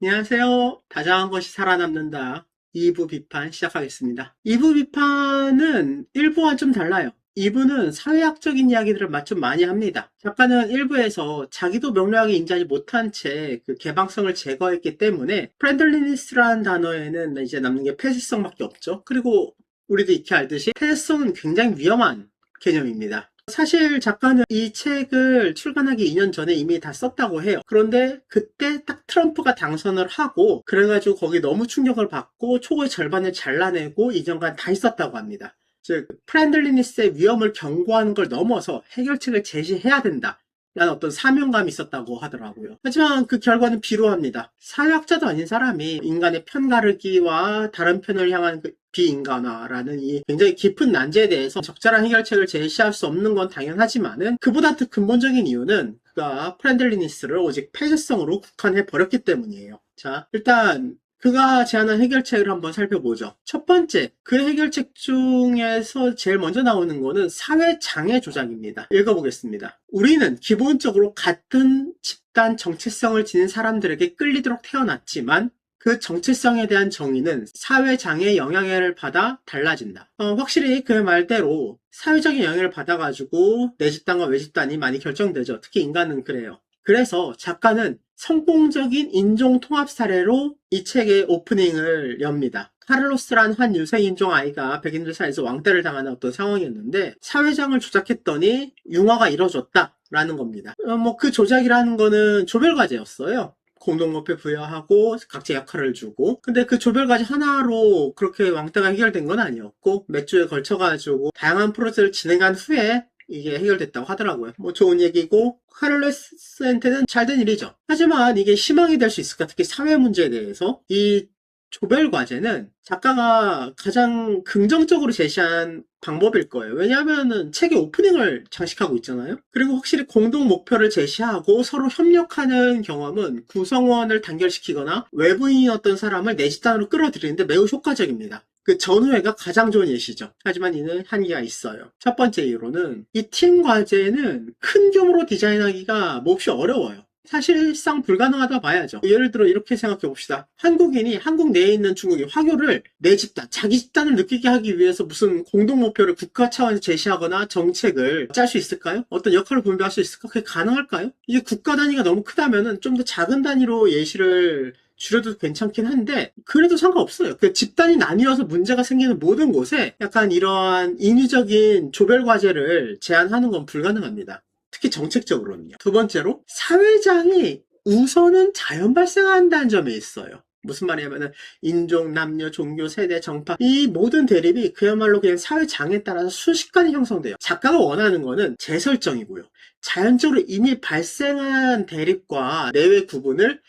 안녕하세요. 다정한 것이 살아남는다. 2부 비판 시작하겠습니다. 2부 비판은 1부와 좀 달라요. 2부는 사회학적인 이야기들을 좀 많이 합니다. 작가는 1부에서 자기도 명료하게 인지하지 못한 채 그 개방성을 제거했기 때문에 프렌들리니스라는 단어에는 이제 남는 게 폐쇄성밖에 없죠. 그리고 우리도 익히 알듯이 폐쇄성은 굉장히 위험한 개념입니다. 사실 작가는 이 책을 출간하기 2년 전에 이미 다 썼다고 해요. 그런데 그때 딱 트럼프가 당선을 하고 그래가지고 거기 너무 충격을 받고 초고의 절반을 잘라내고 2년간 다시 썼다고 합니다. 즉 프렌들리니스의 위험을 경고하는 걸 넘어서 해결책을 제시해야 된다 라는 어떤 사명감이 있었다고 하더라고요. 하지만 그 결과는 비루합니다. 사회학자도 아닌 사람이 인간의 편가르기와 다른 편을 향한 그 비인간화라는 이 굉장히 깊은 난제에 대해서 적절한 해결책을 제시할 수 없는 건 당연하지만은 그보다 더 근본적인 이유는 그가 프렌들리니스를 오직 폐쇄성으로 국한해 버렸기 때문이에요. 자, 일단 그가 제안한 해결책을 한번 살펴보죠. 첫 번째, 그 해결책 중에서 제일 먼저 나오는 거는 사회장애 조작입니다. 읽어보겠습니다. 우리는 기본적으로 같은 집단 정체성을 지닌 사람들에게 끌리도록 태어났지만 그 정체성에 대한 정의는 사회장애의 영향을 받아 달라진다. 확실히 그 말대로 사회적인 영향을 받아가지고 내 집단과 외 집단이 많이 결정되죠. 특히 인간은 그래요. 그래서 작가는 성공적인 인종 통합 사례로 이 책의 오프닝을 엽니다. 카를로스란 한 유색인종 아이가 백인들 사이에서 왕따를 당하는 어떤 상황이었는데 사회장을 조작했더니 융화가 이뤄졌다라는 겁니다. 그 조작이라는 거는 조별과제였어요. 공동목표 부여하고 각자 역할을 주고 근데 그 조별과제 하나로 그렇게 왕따가 해결된 건 아니었고 몇 주에 걸쳐가지고 다양한 프로젝트를 진행한 후에 이게 해결됐다고 하더라고요. 좋은 얘기고 카를로스한테는 잘된 일이죠. 하지만 이게 희망이 될 수 있을까? 특히 사회 문제에 대해서 이 조별과제는 작가가 가장 긍정적으로 제시한 방법일 거예요. 왜냐하면은 책의 오프닝을 장식하고 있잖아요. 그리고 확실히 공동 목표를 제시하고 서로 협력하는 경험은 구성원을 단결시키거나 외부인 어떤 사람을 내 집단으로 끌어들이는데 매우 효과적입니다. 그 전후회가 가장 좋은 예시죠. 하지만 이는 한계가 있어요. 첫 번째 이유로는 이 팀 과제는 큰 규모로 디자인하기가 몹시 어려워요. 사실상 불가능하다 봐야죠. 예를 들어 이렇게 생각해 봅시다. 한국인이 한국 내에 있는 중국인 화교를 내 집단, 자기 집단을 느끼게 하기 위해서 무슨 공동 목표를 국가 차원에서 제시하거나 정책을 짤 수 있을까요? 어떤 역할을 분배할 수 있을까? 그게 가능할까요? 이게 국가 단위가 너무 크다면은 좀 더 작은 단위로 예시를 줄여도 괜찮긴 한데 그래도 상관없어요. 그 집단이 나뉘어서 문제가 생기는 모든 곳에 약간 이러한 인위적인 조별 과제를 제안하는 건 불가능합니다. 특히 정책적으로는요. 두 번째로 사회장이 우선은 자연 발생한다는 점에 있어요. 무슨 말이냐면은 인종, 남녀, 종교, 세대, 정파 이 모든 대립이 그야말로 그냥 사회장에 따라서 순식간에 형성돼요. 작가가 원하는 거는 재설정이고요. 자연적으로 이미 발생한 대립과 내외 구분을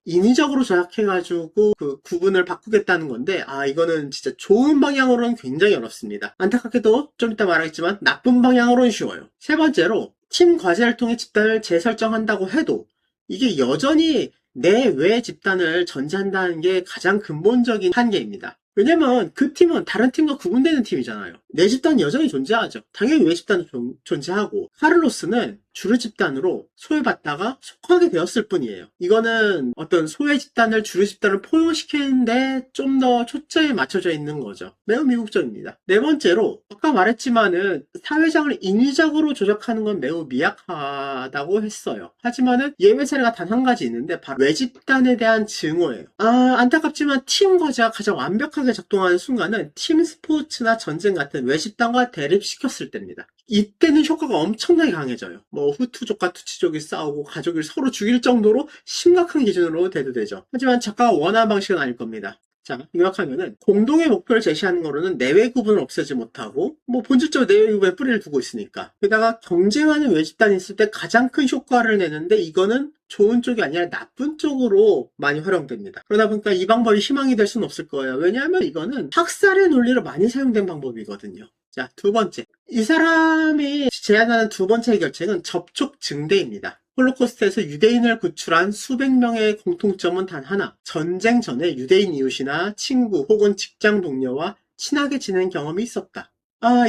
인위적으로 조작해가지고 그 구분을 바꾸겠다는 건데 이거는 진짜 좋은 방향으로는 굉장히 어렵습니다. 안타깝게도 좀 이따 말하겠지만 나쁜 방향으로는 쉬워요. 세 번째로 팀 과제를 통해 집단을 재설정한다고 해도 이게 여전히 내외 집단을 전제한다는 게 가장 근본적인 한계입니다. 왜냐면 그 팀은 다른 팀과 구분되는 팀이잖아요. 내 집단은 여전히 존재하죠. 당연히 외 집단도 존재하고 카를로스는 주류 집단으로 소외받다가 속하게 되었을 뿐이에요. 이거는 어떤 소외 집단을 주류 집단을 포용시키는데 좀 더 초점이 맞춰져 있는 거죠. 매우 미국적입니다. 네 번째로 아까 말했지만은 사회장을 인위적으로 조작하는 건 매우 미약하다고 했어요. 하지만은 예외 사례가 단 한 가지 있는데 바로 외 집단에 대한 증오예요. 안타깝지만 팀 과제가 가장 완벽하게 작동하는 순간은 팀 스포츠나 전쟁 같은 외 집단과 대립시켰을 때입니다. 이때는 효과가 엄청나게 강해져요. 후투족과 투치족이 싸우고 가족을 서로 죽일 정도로 심각한 기준으로 대두되죠. 하지만 작가가 원하는 방식은 아닐 겁니다. 자, 요약하면은 공동의 목표를 제시하는 거로는 내외 구분을 없애지 못하고 본질적으로 내외 구분에 뿌리를 두고 있으니까 게다가 경쟁하는 외 집단이 있을 때 가장 큰 효과를 내는데 이거는 좋은 쪽이 아니라 나쁜 쪽으로 많이 활용됩니다. 그러다 보니까 이 방법이 희망이 될 수는 없을 거예요. 왜냐하면 이거는 학살의 논리로 많이 사용된 방법이거든요. 자, 두 번째. 이 사람이 제안하는 두 번째 해결책은 접촉 증대입니다. 홀로코스트에서 유대인을 구출한 수백 명의 공통점은 단 하나. 전쟁 전에 유대인 이웃이나 친구 혹은 직장 동료와 친하게 지낸 경험이 있었다.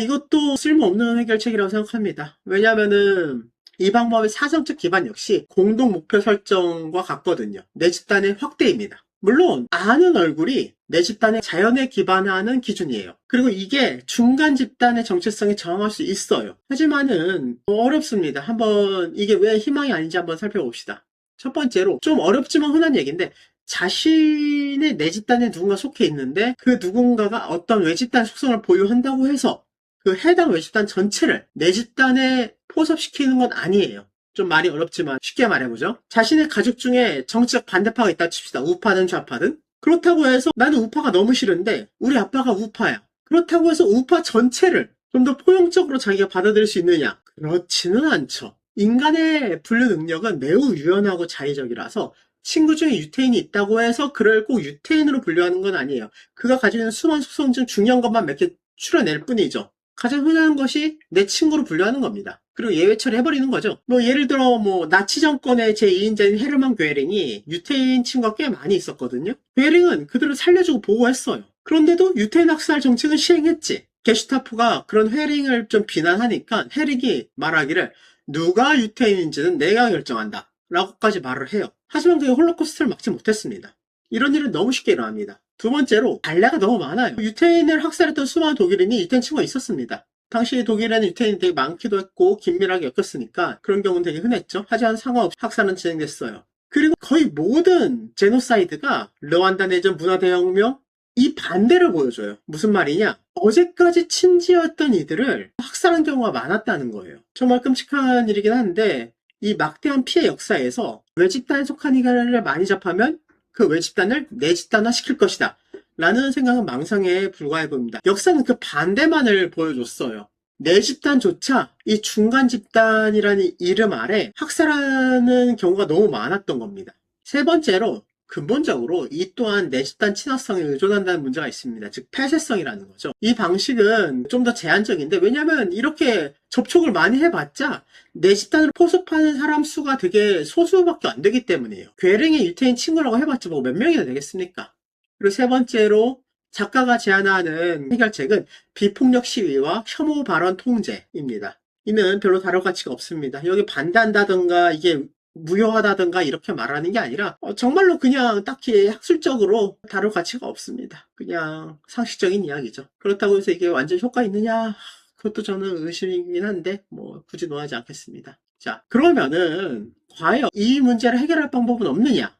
이것도 쓸모없는 해결책이라고 생각합니다. 왜냐하면은 이 방법의 사정적 기반 역시 공동 목표 설정과 같거든요. 내 집단의 확대입니다. 물론 아는 얼굴이 내 집단의 자연에 기반하는 기준이에요. 그리고 이게 중간 집단의 정체성에 저항할 수 있어요. 하지만은 어렵습니다. 한번 이게 왜 희망이 아닌지 한번 살펴봅시다. 첫 번째로 좀 어렵지만 흔한 얘기인데, 자신의 내 집단에 누군가 속해 있는데 그 누군가가 어떤 외집단 속성을 보유한다고 해서 그 해당 외집단 전체를 내 집단에 포섭시키는 건 아니에요. 좀 말이 어렵지만 쉽게 말해보죠. 자신의 가족 중에 정치적 반대파가 있다 칩시다. 우파든 좌파든. 그렇다고 해서 나는 우파가 너무 싫은데 우리 아빠가 우파야. 그렇다고 해서 우파 전체를 좀 더 포용적으로 자기가 받아들일 수 있느냐? 그렇지는 않죠. 인간의 분류 능력은 매우 유연하고 자의적이라서 친구 중에 유태인이 있다고 해서 그를 꼭 유태인으로 분류하는 건 아니에요. 그가 가지고 있는 수많은 속성 중 중요한 것만 몇 개 추려낼 뿐이죠. 가장 흔한 것이 내 친구로 분류하는 겁니다. 그리고 예외 처리해버리는 거죠. 뭐 예를 들어 나치 정권의 제2인자인 헤르만 괴링이 유태인 친구가 꽤 많이 있었거든요. 괴링은 그들을 살려주고 보호했어요. 그런데도 유태인 학살 정책은 시행했지. 게슈타포가 그런 헤링을 좀 비난하니까 헤링이 말하기를 누가 유태인인지는 내가 결정한다 라고까지 말을 해요. 하지만 그게 홀로코스트를 막지 못했습니다. 이런 일은 너무 쉽게 일어납니다. 두 번째로 관례가 너무 많아요. 유태인을 학살했던 수많은 독일인이 유태인 친구가 있었습니다. 당시 독일에는 유태인이 되게 많기도 했고 긴밀하게 엮였으니까 그런 경우는 되게 흔했죠. 하지만 상관없이 학살은 진행됐어요. 그리고 거의 모든 제노사이드가 르완다 내전, 문화대혁명 이 반대를 보여줘요. 무슨 말이냐? 어제까지 친지였던 이들을 학살한 경우가 많았다는 거예요. 정말 끔찍한 일이긴 한데 이 막대한 피해 역사에서 외집단에 속한 이들을 많이 접하면 그 외집단을 내 집단화 시킬 것이다 라는 생각은 망상에 불과해 보입니다. 역사는 그 반대만을 보여줬어요. 내 집단조차 이 중간 집단이라는 이름 아래 학살하는 경우가 너무 많았던 겁니다. 세 번째로 근본적으로 이 또한 내 집단 친화성에 의존한다는 문제가 있습니다. 즉 폐쇄성이라는 거죠. 이 방식은 좀 더 제한적인데, 왜냐하면 이렇게 접촉을 많이 해봤자 내 집단을 포섭하는 사람 수가 되게 소수밖에 안 되기 때문이에요. 괴링의 유태인 친구라고 해봤자 뭐 몇 명이나 되겠습니까? 그리고 세 번째로 작가가 제안하는 해결책은 비폭력 시위와 혐오 발언 통제입니다. 이는 별로 다룰 가치가 없습니다. 여기 반대한다던가 이게 무효하다던가 이렇게 말하는 게 아니라 정말로 그냥 딱히 학술적으로 다룰 가치가 없습니다. 그냥 상식적인 이야기죠. 그렇다고 해서 이게 완전 효과 있느냐? 그것도 저는 의심이긴 한데 뭐 굳이 논하지 않겠습니다. 자, 그러면은 과연 이 문제를 해결할 방법은 없느냐?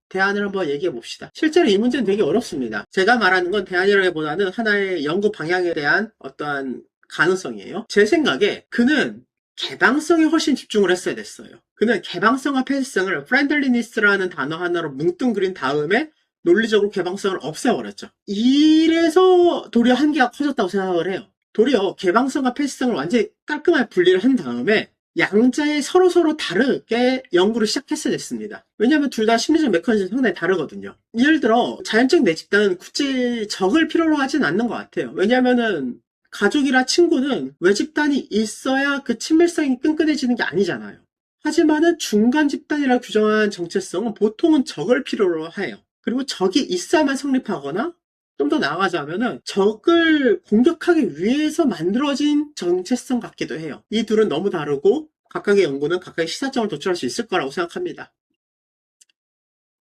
대안을 한번 얘기해 봅시다. 실제로 이 문제는 되게 어렵습니다. 제가 말하는 건 대안이라기보다는 하나의 연구 방향에 대한 어떠한 가능성이에요. 제 생각에 그는 개방성에 훨씬 집중을 했어야 됐어요. 그는 개방성과 폐쇄성을 프렌들리니스라는 단어 하나로 뭉뚱그린 다음에 논리적으로 개방성을 없애버렸죠. 이래서 도리어 한계가 커졌다고 생각을 해요. 도리어 개방성과 폐쇄성을 완전히 깔끔하게 분리를 한 다음에 양자의 서로서로 다르게 연구를 시작했어야 됐습니다. 왜냐하면 둘 다 심리적 메커니즘이 상당히 다르거든요. 예를 들어 자연적 내 집단은 굳이 적을 필요로 하진 않는 것 같아요. 왜냐하면은 가족이나 친구는 외집단이 있어야 그 친밀성이 끈끈해지는 게 아니잖아요. 하지만은 중간 집단이라 규정한 정체성은 보통은 적을 필요로 해요. 그리고 적이 있어야만 성립하거나 좀 더 나아가자면은 적을 공격하기 위해서 만들어진 정체성 같기도 해요. 이 둘은 너무 다르고 각각의 연구는 각각의 시사점을 도출할 수 있을 거라고 생각합니다.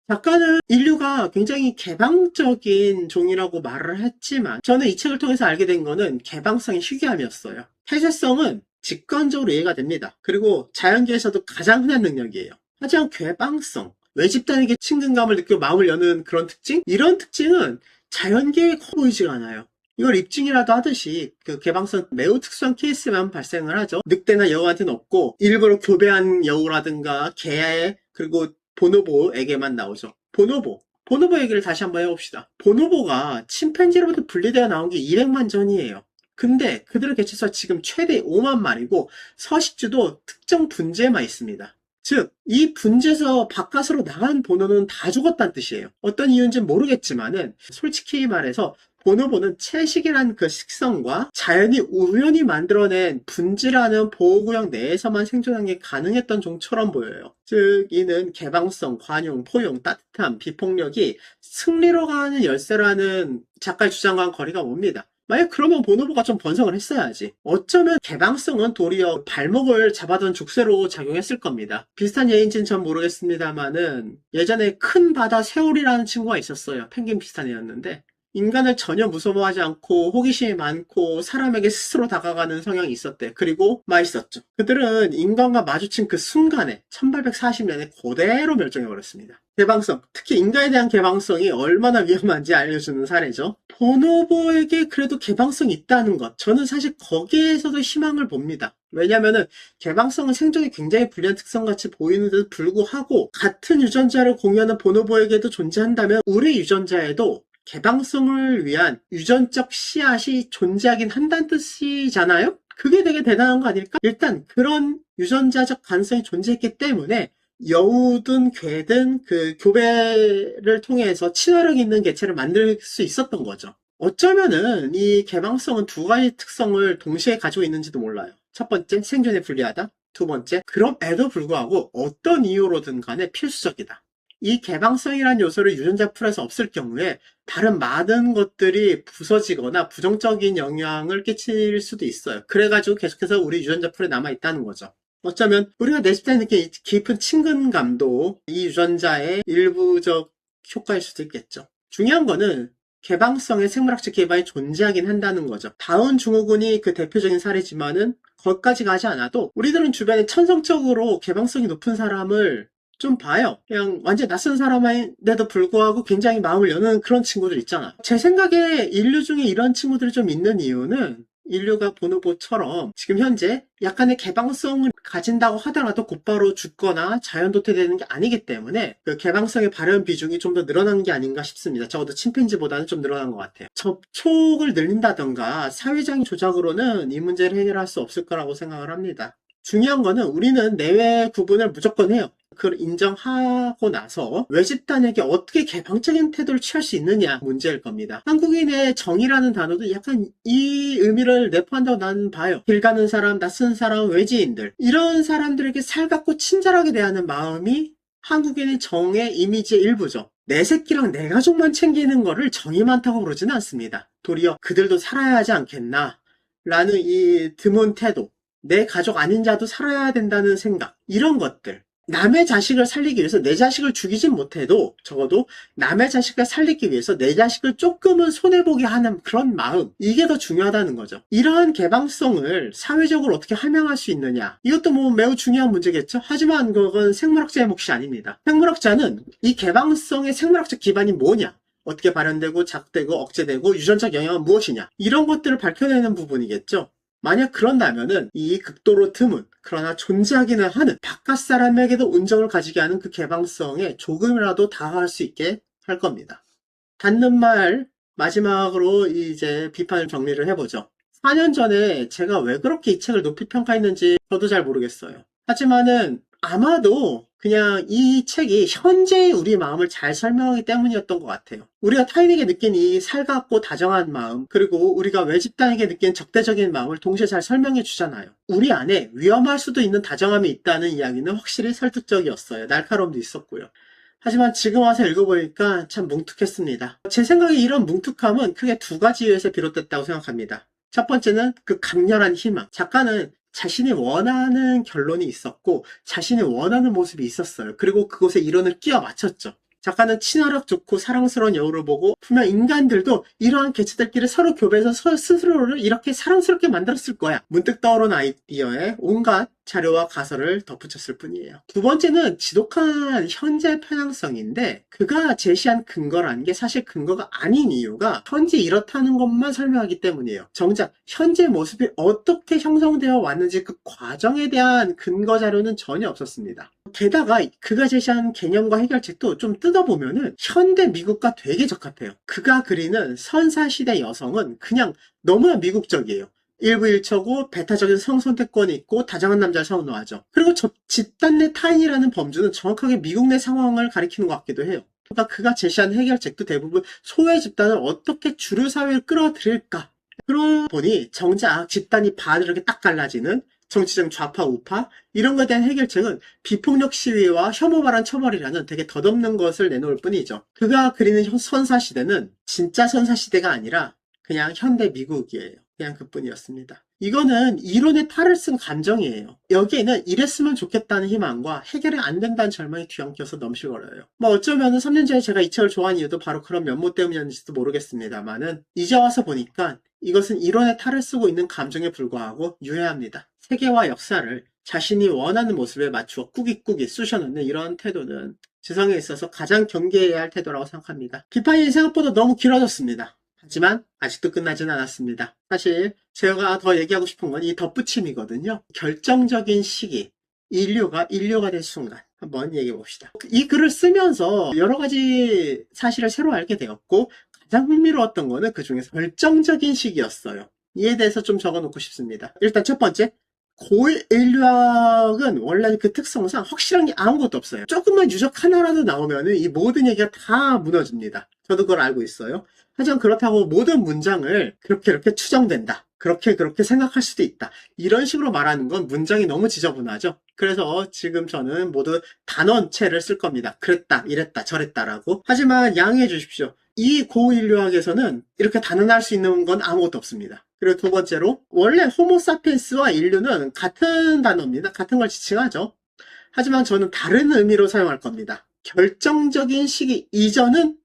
작가는 인류가 굉장히 개방적인 종이라고 말을 했지만 저는 이 책을 통해서 알게 된 거는 개방성의 희귀함이었어요. 폐쇄성은 직관적으로 이해가 됩니다. 그리고 자연계에서도 가장 흔한 능력이에요. 하지만 개방성, 외집단에게 친근감을 느끼고 마음을 여는 그런 특징? 이런 특징은 자연계에 커 보이지가 않아요. 이걸 입증이라도 하듯이 그 개방성 매우 특수한 케이스만 발생을 하죠. 늑대나 여우한테는 없고 일부러 교배한 여우라든가 개, 그리고 보노보에게만 나오죠. 보노보 얘기를 다시 한번 해봅시다. 보노보가 침팬지로부터 분리되어 나온 게 200만 전이에요. 근데 그들의 개체수가 지금 최대 5만 마리고 서식지도 특정 분지에만 있습니다. 즉, 이 분지에서 바깥으로 나간 보노는 다 죽었다는 뜻이에요. 어떤 이유인지는 모르겠지만은 솔직히 말해서 보노보는 채식이라는 그 식성과 자연이 우연히 만들어낸 분지라는 보호구역 내에서만 생존하는 게 가능했던 종처럼 보여요. 즉 이는 개방성, 관용, 포용, 따뜻함, 비폭력이 승리로 가는 열쇠라는 작가의 주장과는 거리가 멉니다. 만약 그러면 보노보가 좀 번성을 했어야지. 어쩌면 개방성은 도리어 발목을 잡아둔 족쇄로 작용했을 겁니다. 비슷한 예인지는 전 모르겠습니다만은 예전에 큰 바다 새울이라는 친구가 있었어요. 펭귄 비슷한 애였는데 인간을 전혀 무서워하지 않고 호기심이 많고 사람에게 스스로 다가가는 성향이 있었대. 그리고 맛있었죠. 그들은 인간과 마주친 그 순간에 1840년에 그대로 멸종해버렸습니다. 개방성, 특히 인간에 대한 개방성이 얼마나 위험한지 알려주는 사례죠. 보노보에게 그래도 개방성이 있다는 것, 저는 사실 거기에서도 희망을 봅니다. 왜냐면은 개방성은 생존이 굉장히 불리한 특성같이 보이는데도 불구하고 같은 유전자를 공유하는 보노보에게도 존재한다면 우리 유전자에도 개방성을 위한 유전적 씨앗이 존재하긴 한다는 뜻이잖아요? 그게 되게 대단한 거 아닐까? 일단 그런 유전자적 가능성이 존재했기 때문에 여우든 괴든 그 교배를 통해서 친화력 있는 개체를 만들 수 있었던 거죠. 어쩌면은 이 개방성은 두 가지 특성을 동시에 가지고 있는지도 몰라요. 첫 번째, 생존에 불리하다. 두 번째, 그럼에도 불구하고 어떤 이유로든 간에 필수적이다. 이 개방성이라는 요소를 유전자 풀에서 없을 경우에 다른 많은 것들이 부서지거나 부정적인 영향을 끼칠 수도 있어요. 그래가지고 계속해서 우리 유전자 풀에 남아있다는 거죠. 어쩌면 우리가 내실 때 느끼는 깊은 친근감도 이 유전자의 일부적 효과일 수도 있겠죠. 중요한 거는 개방성의 생물학적 기반이 존재하긴 한다는 거죠. 다운 증후군이 그 대표적인 사례지만은 거기까지 가지 않아도 우리들은 주변에 천성적으로 개방성이 높은 사람을 좀 봐요. 그냥 완전 낯선 사람인데도 불구하고 굉장히 마음을 여는 그런 친구들 있잖아. 제 생각에 인류 중에 이런 친구들이 좀 있는 이유는 인류가 보노보처럼 지금 현재 약간의 개방성을 가진다고 하더라도 곧바로 죽거나 자연 도태되는 게 아니기 때문에 그 개방성의 발현 비중이 좀 더 늘어난 게 아닌가 싶습니다. 적어도 침팬지보다는 좀 늘어난 것 같아요. 접촉을 늘린다던가 사회적인 조작으로는 이 문제를 해결할 수 없을 거라고 생각을 합니다. 중요한 거는 우리는 내외 구분을 무조건 해요. 그걸 인정하고 나서 외집단에게 어떻게 개방적인 태도를 취할 수 있느냐 문제일 겁니다. 한국인의 정의라는 단어도 약간 이 의미를 내포한다고 나는 봐요. 길 가는 사람, 낯선 사람, 외지인들 이런 사람들에게 살갑고 친절하게 대하는 마음이 한국인의 정의 이미지의 일부죠. 내 새끼랑 내 가족만 챙기는 거를 정이 많다고 그러지는 않습니다. 도리어 그들도 살아야 하지 않겠나 라는 이 드문 태도, 내 가족 아닌 자도 살아야 된다는 생각, 이런 것들. 남의 자식을 살리기 위해서 내 자식을 죽이진 못해도 적어도 남의 자식을 살리기 위해서 내 자식을 조금은 손해보게 하는 그런 마음, 이게 더 중요하다는 거죠. 이러한 개방성을 사회적으로 어떻게 함양할 수 있느냐, 이것도 뭐 매우 중요한 문제겠죠. 하지만 그건 생물학자의 몫이 아닙니다. 생물학자는 이 개방성의 생물학적 기반이 뭐냐, 어떻게 발현되고 작되고 억제되고 유전적 영향은 무엇이냐, 이런 것들을 밝혀내는 부분이겠죠. 만약 그런다면은 이 극도로 드문 그러나 존재하기는 하는 바깥 사람에게도 온정을 가지게 하는 그 개방성에 조금이라도 다가갈 수 있게 할 겁니다. 닿는 말 마지막으로 이제 비판을 정리를 해보죠. 4년 전에 제가 왜 그렇게 이 책을 높이 평가했는지 저도 잘 모르겠어요. 하지만은 아마도 그냥 이 책이 현재의 우리 마음을 잘 설명하기 때문이었던 것 같아요. 우리가 타인에게 느낀 이 살갑고 다정한 마음, 그리고 우리가 외집단에게 느낀 적대적인 마음을 동시에 잘 설명해 주잖아요. 우리 안에 위험할 수도 있는 다정함이 있다는 이야기는 확실히 설득적이었어요. 날카로움도 있었고요. 하지만 지금 와서 읽어보니까 참 뭉툭했습니다. 제 생각에 이런 뭉툭함은 크게 두 가지 이유에서 비롯됐다고 생각합니다. 첫 번째는 그 강렬한 희망. 작가는 자신이 원하는 결론이 있었고 자신이 원하는 모습이 있었어요. 그리고 그곳에 이론을 끼워 맞췄죠. 작가는 친화력 좋고 사랑스러운 여우를 보고 분명 인간들도 이러한 개체들끼리 서로 교배해서 스스로를 이렇게 사랑스럽게 만들었을 거야. 문득 떠오른 아이디어에 온갖 자료와 가설을 덧붙였을 뿐이에요. 두 번째는 지독한 현재 편향성인데 그가 제시한 근거라는 게 사실 근거가 아닌 이유가 현재 이렇다는 것만 설명하기 때문이에요. 정작 현재 모습이 어떻게 형성되어 왔는지 그 과정에 대한 근거 자료는 전혀 없었습니다. 게다가 그가 제시한 개념과 해결책도 좀 뜯어보면은 현대 미국과 되게 적합해요. 그가 그리는 선사시대 여성은 그냥 너무나 미국적이에요. 일부일처고 배타적인 성선택권이 있고 다정한 남자를 선호하죠. 그리고 집단 내 타인이라는 범주는 정확하게 미국 내 상황을 가리키는 것 같기도 해요. 그러니까 그가 제시한 해결책도 대부분 소외 집단을 어떻게 주류 사회를 끌어들일까. 그러고 보니 정작 집단이 반으로 이렇게 딱 갈라지는 정치적 좌파 우파 이런 것에 대한 해결책은 비폭력 시위와 혐오 발언 처벌이라는 되게 덧없는 것을 내놓을 뿐이죠. 그가 그리는 선사시대는 진짜 선사시대가 아니라 그냥 현대 미국이에요. 그냥 그뿐이었습니다. 이거는 이론의 탈을 쓴 감정이에요. 여기에는 이랬으면 좋겠다는 희망과 해결이 안 된다는 절망이 뒤엉켜서 넘실거려요. 뭐 어쩌면 3년 전에 제가 이 책을 좋아한 이유도 바로 그런 면모 때문이었는지도 모르겠습니다만은 이제 와서 보니까 이것은 이론의 탈을 쓰고 있는 감정에 불과하고 유해합니다. 세계와 역사를 자신이 원하는 모습에 맞추어 꾸깃꾸깃 쑤셔넣는 이런 태도는 지성에 있어서 가장 경계해야 할 태도라고 생각합니다. 비판이 생각보다 너무 길어졌습니다. 하지만 아직도 끝나진 않았습니다. 사실 제가 더 얘기하고 싶은 건 이 덧붙임이거든요. 결정적인 시기, 인류가 될 순간 한번 얘기해 봅시다. 이 글을 쓰면서 여러 가지 사실을 새로 알게 되었고 가장 흥미로웠던 거는 그 중에서 결정적인 시기였어요. 이에 대해서 좀 적어놓고 싶습니다. 일단 첫 번째, 고인류학은 원래 그 특성상 확실한 게 아무것도 없어요. 조금만 유적 하나라도 나오면 이 모든 얘기가 다 무너집니다. 저도 그걸 알고 있어요. 하지만 그렇다고 모든 문장을 그렇게 추정된다. 그렇게 생각할 수도 있다. 이런 식으로 말하는 건 문장이 너무 지저분하죠. 그래서 지금 저는 모두 단원체를 쓸 겁니다. 그랬다, 이랬다, 저랬다라고. 하지만 양해해 주십시오. 이 고인류학에서는 이렇게 단언할 수 있는 건 아무것도 없습니다. 그리고 두 번째로 원래 호모사피엔스와 인류는 같은 단어입니다. 같은 걸 지칭하죠. 하지만 저는 다른 의미로 사용할 겁니다. 결정적인 시기 이전은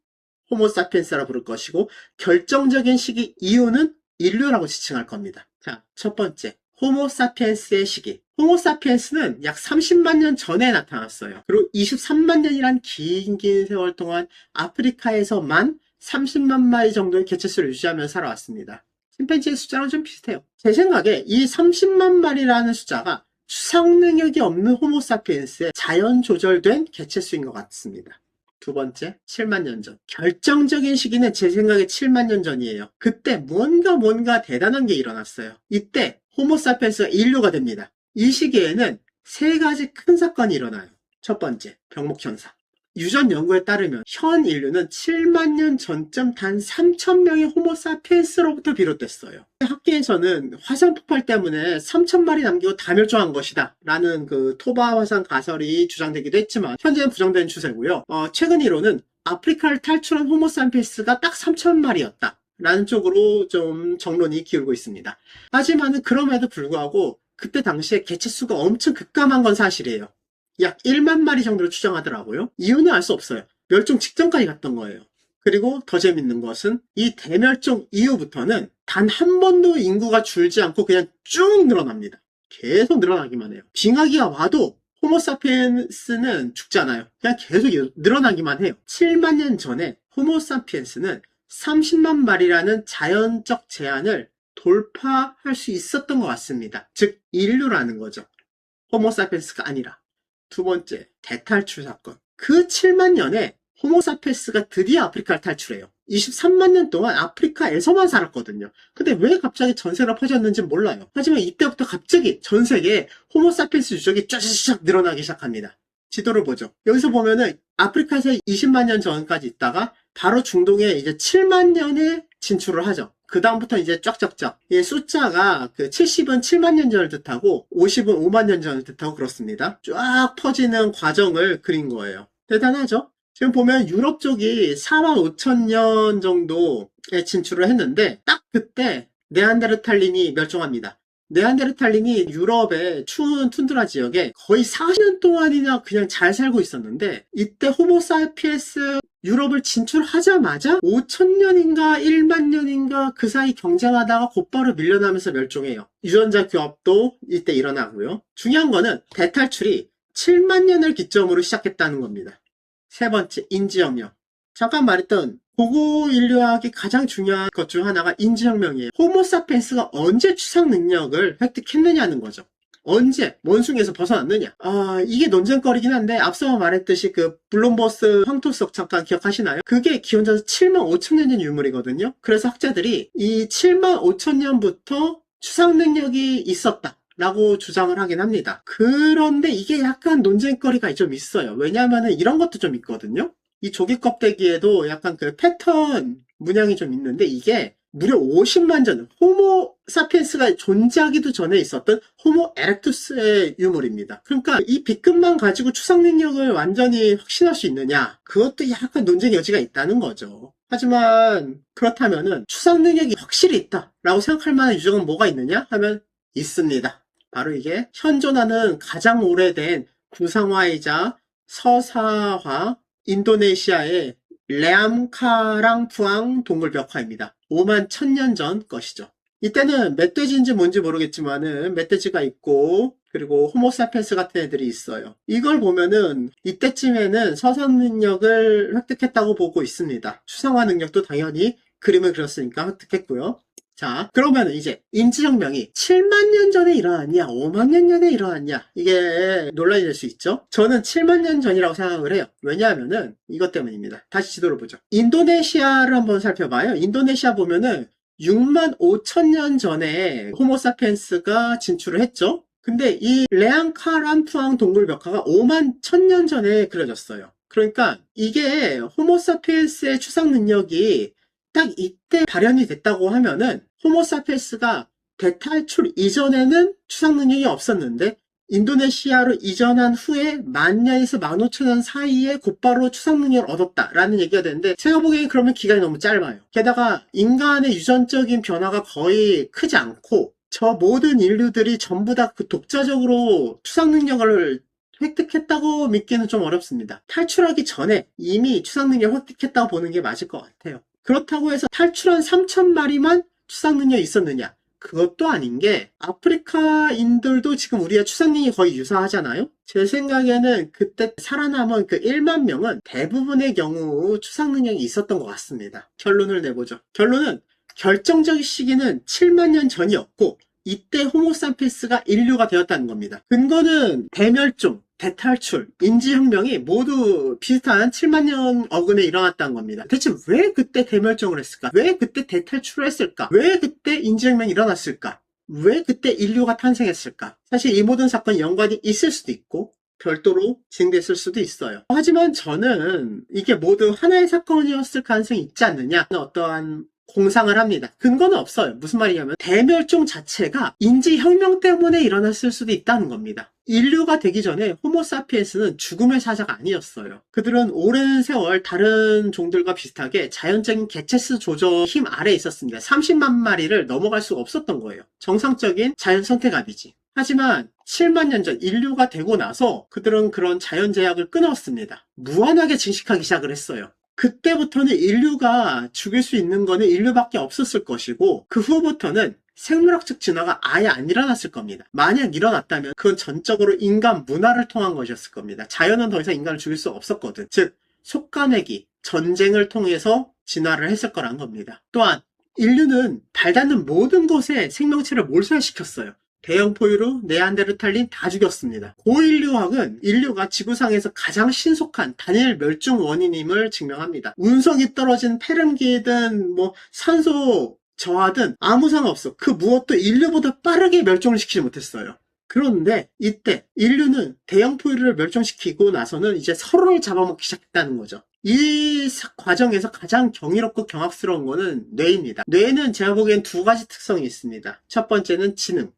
호모사피엔스라 부를 것이고 결정적인 시기 이후는 인류라고 지칭할 겁니다. 자, 첫 번째 호모사피엔스의 시기. 호모사피엔스는 약 30만 년 전에 나타났어요. 그리고 23만 년이란 긴 세월 동안 아프리카에서만 30만 마리 정도의 개체수를 유지하며 살아왔습니다. 침팬지의 숫자랑 좀 비슷해요. 제 생각에 이 30만 마리라는 숫자가 추상 능력이 없는 호모사피엔스의 자연 조절된 개체수인 것 같습니다. 두 번째, 7만 년 전. 결정적인 시기는 제 생각에 7만 년 전이에요. 그때 뭔가 대단한 게 일어났어요. 이때 호모사피엔스가 인류가 됩니다. 이 시기에는 세 가지 큰 사건이 일어나요. 첫 번째, 병목현상. 유전 연구에 따르면 현 인류는 7만 년 전쯤 단 3,000명의 호모사피엔스로부터 비롯됐어요. 학계에서는 화산 폭발 때문에 3,000마리 남기고 다 멸종한 것이다 라는 그 토바 화산 가설이 주장되기도 했지만 현재는 부정된 추세고요. 최근 이론은 아프리카를 탈출한 호모사피엔스가 딱 3,000마리였다 라는 쪽으로 좀 정론이 기울고 있습니다. 하지만 그럼에도 불구하고 그때 당시에 개체수가 엄청 급감한 건 사실이에요. 약 1만 마리 정도로 추정하더라고요. 이유는 알 수 없어요. 멸종 직전까지 갔던 거예요. 그리고 더 재밌는 것은 이 대멸종 이후부터는 단 한 번도 인구가 줄지 않고 그냥 쭉 늘어납니다. 계속 늘어나기만 해요. 빙하기가 와도 호모사피엔스는 죽지 않아요. 그냥 계속 늘어나기만 해요. 7만 년 전에 호모사피엔스는 30만 마리라는 자연적 제한을 돌파할 수 있었던 것 같습니다. 즉 인류라는 거죠. 호모사피엔스가 아니라. 두 번째, 대탈출 사건. 그 7만 년에 호모사피엔스가 드디어 아프리카를 탈출해요. 23만 년 동안 아프리카에서만 살았거든요. 근데 왜 갑자기 전 세계로 퍼졌는지 몰라요. 하지만 이때부터 갑자기 전 세계에 호모사피엔스 유적이 쫙쫙 늘어나기 시작합니다. 지도를 보죠. 여기서 보면은 아프리카에서 20만 년 전까지 있다가 바로 중동에 이제 7만 년에 진출을 하죠. 그 다음부터 이제 쫙쫙쫙. 이 숫자가 70은 7만 년 전을 뜻하고 50은 5만 년 전을 뜻하고 그렇습니다. 쫙 퍼지는 과정을 그린 거예요. 대단하죠? 지금 보면 유럽 쪽이 4만 5천 년 정도에 진출을 했는데 딱 그때 네안데르탈린이 멸종합니다. 네안데르탈린이 유럽의 추운 툰드라 지역에 거의 40년 동안이나 그냥 잘 살고 있었는데 이때 호모사피엔스 유럽을 진출하자마자 5천년인가 1만 년인가 그 사이 경쟁하다가 곧바로 밀려나면서 멸종해요. 유전자 교합도 이때 일어나고요. 중요한 거는 대탈출이 7만 년을 기점으로 시작했다는 겁니다. 세 번째, 인지혁명. 잠깐 말했던 고고 인류학의 가장 중요한 것 중 하나가 인지혁명이에요. 호모사피엔스가 언제 추상 능력을 획득했느냐는 거죠. 언제 원숭이에서 벗어났느냐. 이게 논쟁거리긴 한데 앞서 말했듯이 그 블룸버스 황토석 잠깐 기억하시나요? 그게 기원전 7만 5천 년 전 유물이거든요. 그래서 학자들이 이 7만 5천 년부터 추상 능력이 있었다 라고 주장을 하긴 합니다. 그런데 이게 약간 논쟁거리가 좀 있어요. 왜냐하면 이런 것도 좀 있거든요. 이 조개 껍데기에도 약간 그 패턴 문양이 좀 있는데 이게 무려 50만 전 호모 사피엔스가 존재하기도 전에 있었던 호모 에렉투스의 유물입니다. 그러니까 이 B급만 가지고 추상 능력을 완전히 확신할 수 있느냐? 그것도 약간 논쟁 여지가 있다는 거죠. 하지만 그렇다면은 추상 능력이 확실히 있다라고 생각할 만한 유적은 뭐가 있느냐 하면 있습니다. 바로 이게 현존하는 가장 오래된 구상화이자 서사화 인도네시아의 레암카랑푸앙 동굴 벽화입니다. 5만 1000년 전 것이죠. 이때는 멧돼지인지 뭔지 모르겠지만은 멧돼지가 있고 그리고 호모사피엔스 같은 애들이 있어요. 이걸 보면은 이때쯤에는 서상 능력을 획득했다고 보고 있습니다. 추상화 능력도 당연히 그림을 그렸으니까 획득했고요. 자, 그러면 이제 인지혁명이 7만 년 전에 일어났냐, 5만 년 전에 일어났냐, 이게 논란이 될 수 있죠. 저는 7만 년 전이라고 생각을 해요. 왜냐하면은 이것 때문입니다. 다시 지도를 보죠. 인도네시아를 한번 살펴봐요. 인도네시아 보면은 6만 5천 년 전에 호모사피엔스가 진출을 했죠. 근데 이 레앙카란푸앙 동굴 벽화가 5만 1000년 전에 그려졌어요. 그러니까 이게 호모사피엔스의 추상 능력이 딱 이때 발현이 됐다고 하면은 호모사피엔스가 대탈출 이전에는 추상 능력이 없었는데 인도네시아로 이전한 후에 10,000년에서 15,000년 사이에 곧바로 추상 능력을 얻었다라는 얘기가 되는데 제가 보기엔 그러면 기간이 너무 짧아요. 게다가 인간의 유전적인 변화가 거의 크지 않고 저 모든 인류들이 전부 다 그 독자적으로 추상 능력을 획득했다고 믿기는 좀 어렵습니다. 탈출하기 전에 이미 추상 능력을 획득했다고 보는 게 맞을 것 같아요. 그렇다고 해서 탈출한 3,000마리만 추상 능력이 있었느냐? 그것도 아닌 게 아프리카인들도 지금 우리의 추상 능력이 거의 유사하잖아요? 제 생각에는 그때 살아남은 그 1만 명은 대부분의 경우 추상 능력이 있었던 것 같습니다. 결론을 내보죠. 결론은 결정적 시기는 7만 년 전이었고 이때 호모사피엔스가 인류가 되었다는 겁니다. 근거는 대멸종, 대탈출, 인지혁명이 모두 비슷한 7만 년 어근에 일어났다는 겁니다. 대체 왜 그때 대멸종을 했을까? 왜 그때 대탈출을 했을까? 왜 그때 인지혁명이 일어났을까? 왜 그때 인류가 탄생했을까? 사실 이 모든 사건이 연관이 있을 수도 있고 별도로 진행됐을 수도 있어요. 하지만 저는 이게 모두 하나의 사건이었을 가능성이 있지 않느냐 어떠한 공상을 합니다. 근거는 없어요. 무슨 말이냐면 대멸종 자체가 인지혁명 때문에 일어났을 수도 있다는 겁니다. 인류가 되기 전에 호모사피엔스는 죽음의 사자가 아니었어요. 그들은 오랜 세월 다른 종들과 비슷하게 자연적인 개체수 조절 힘 아래에 있었습니다. 30만 마리를 넘어갈 수가 없었던 거예요. 정상적인 자연 선택압이지. 하지만 7만 년 전 인류가 되고 나서 그들은 그런 자연 제약을 끊었습니다. 무한하게 증식하기 시작을 했어요. 그때부터는 인류가 죽일 수 있는 거는 인류밖에 없었을 것이고 그 후부터는 생물학적 진화가 아예 안 일어났을 겁니다. 만약 일어났다면 그건 전적으로 인간 문화를 통한 것이었을 겁니다. 자연은 더 이상 인간을 죽일 수 없었거든. 즉 속가내기, 전쟁을 통해서 진화를 했을 거란 겁니다. 또한 인류는 발 닿는 모든 곳에 생명체를 몰살시켰어요. 대형 포유류, 네안데르탈린 다 죽였습니다. 고인류학은 인류가 지구상에서 가장 신속한 단일 멸종 원인임을 증명합니다. 운석이 떨어진 페름기든 산소 저하든 아무 상관없어. 그 무엇도 인류보다 빠르게 멸종을 시키지 못했어요. 그런데 이때 인류는 대형 포유류를 멸종시키고 나서는 이제 서로를 잡아먹기 시작했다는 거죠. 이 과정에서 가장 경이롭고 경악스러운 거는 뇌입니다. 뇌는 제가 보기엔 두 가지 특성이 있습니다. 첫 번째는 지능.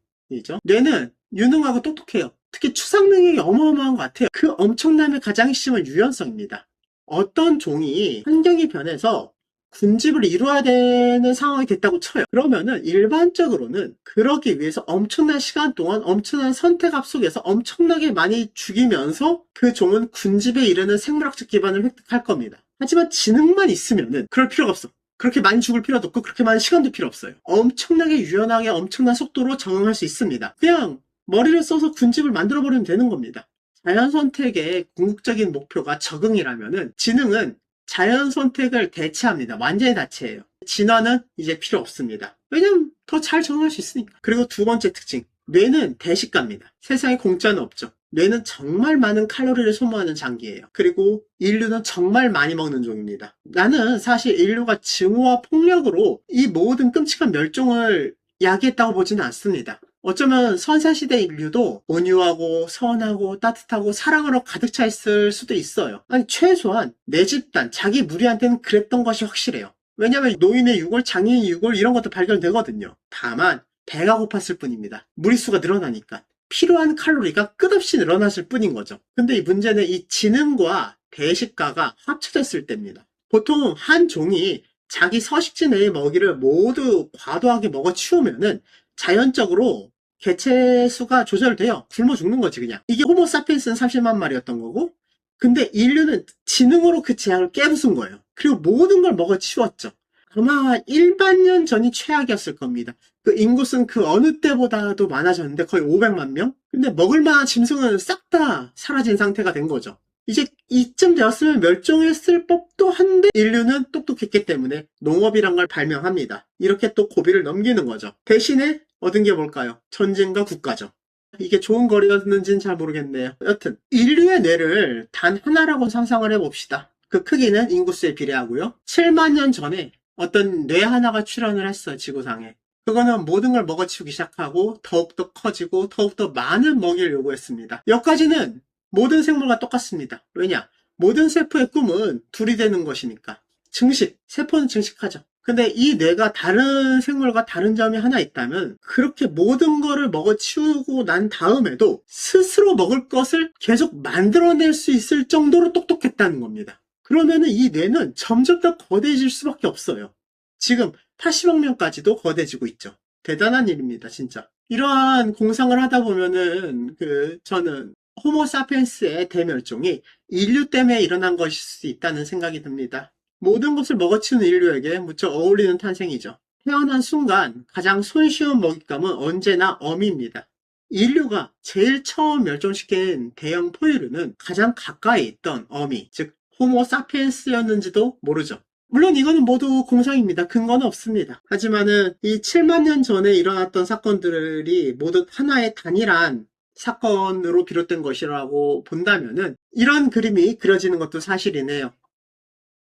뇌는 유능하고 똑똑해요. 특히 추상 능력이 어마어마한 것 같아요. 그 엄청남의 가장 핵심은 유연성입니다. 어떤 종이 환경이 변해서 군집을 이루어야 되는 상황이 됐다고 쳐요. 그러면은 일반적으로는 그러기 위해서 엄청난 시간 동안 엄청난 선택압 속에서 엄청나게 많이 죽이면서 그 종은 군집에 이르는 생물학적 기반을 획득할 겁니다. 하지만 지능만 있으면은 그럴 필요가 없어. 그렇게 많이 죽을 필요도 없고 그렇게 많은 시간도 필요 없어요. 엄청나게 유연하게 엄청난 속도로 적응할 수 있습니다. 그냥 머리를 써서 군집을 만들어버리면 되는 겁니다. 자연 선택의 궁극적인 목표가 적응이라면은 지능은 자연 선택을 대체합니다. 완전히 대체해요. 진화는 이제 필요 없습니다. 왜냐면 더 잘 적응할 수 있으니까. 그리고 두 번째 특징. 뇌는 대식가입니다. 세상에 공짜는 없죠. 뇌는 정말 많은 칼로리를 소모하는 장기예요. 그리고 인류는 정말 많이 먹는 종입니다. 나는 사실 인류가 증오와 폭력으로 이 모든 끔찍한 멸종을 야기했다고 보지는 않습니다. 어쩌면 선사시대 인류도 온유하고 선하고 따뜻하고 사랑으로 가득 차 있을 수도 있어요. 아니 최소한 내 집단, 자기 무리한테는 그랬던 것이 확실해요. 왜냐면 노인의 유골, 장애인 유골 이런 것도 발견되거든요. 다만 배가 고팠을 뿐입니다. 무리수가 늘어나니까. 필요한 칼로리가 끝없이 늘어났을 뿐인 거죠. 근데 이 문제는 이 지능과 대식가가 합쳐졌을 때입니다. 보통 한 종이 자기 서식지 내의 먹이를 모두 과도하게 먹어치우면은 자연적으로 개체 수가 조절돼요. 굶어 죽는 거지 그냥. 이게 호모사피엔스는 30만 마리였던 거고, 근데 인류는 지능으로 그 제약을 깨부순 거예요. 그리고 모든 걸 먹어치웠죠. 아마 1만 년 전이 최악이었을 겁니다. 그 인구수는 그 어느 때보다도 많아졌는데 거의 500만 명? 근데 먹을 만한 짐승은 싹 다 사라진 상태가 된 거죠. 이제 이쯤 되었으면 멸종했을 법도 한데 인류는 똑똑했기 때문에 농업이란 걸 발명합니다. 이렇게 또 고비를 넘기는 거죠. 대신에 얻은 게 뭘까요? 전쟁과 국가죠. 이게 좋은 거리였는지는 잘 모르겠네요. 여튼 인류의 뇌를 단 하나라고 상상을 해봅시다. 그 크기는 인구수에 비례하고요. 7만 년 전에 어떤 뇌 하나가 출현을 했어요, 지구상에. 그거는 모든 걸 먹어치우기 시작하고 더욱더 커지고 더욱더 많은 먹이를 요구했습니다. 여기까지는 모든 생물과 똑같습니다. 왜냐? 모든 세포의 꿈은 둘이 되는 것이니까. 증식, 세포는 증식하죠. 근데 이 뇌가 다른 생물과 다른 점이 하나 있다면 그렇게 모든 거를 먹어치우고 난 다음에도 스스로 먹을 것을 계속 만들어낼 수 있을 정도로 똑똑했다는 겁니다. 그러면은 이 뇌는 점점 더 거대해질 수밖에 없어요. 지금 80억 명까지도 거대해지고 있죠. 대단한 일입니다, 진짜. 이러한 공상을 하다 보면은 저는 호모사피엔스의 대멸종이 인류 때문에 일어난 것일 수 있다는 생각이 듭니다. 모든 것을 먹어치우는 인류에게 무척 어울리는 탄생이죠. 태어난 순간 가장 손쉬운 먹잇감은 언제나 어미입니다. 인류가 제일 처음 멸종시킨 대형 포유류는 가장 가까이 있던 어미, 즉 호모사피엔스였는지도 모르죠. 물론 이거는 모두 공상입니다. 근거는 없습니다. 하지만은 이 7만 년 전에 일어났던 사건들이 모두 하나의 단일한 사건으로 비롯된 것이라고 본다면은 이런 그림이 그려지는 것도 사실이네요.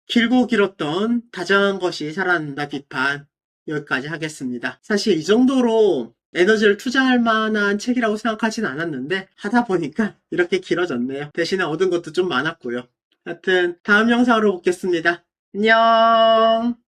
길고 길었던 다정한 것이 살아난다 비판 여기까지 하겠습니다. 사실 이 정도로 에너지를 투자할 만한 책이라고 생각하진 않았는데 하다 보니까 이렇게 길어졌네요. 대신에 얻은 것도 좀 많았고요. 하여튼 다음 영상으로 뵙겠습니다. 안녕.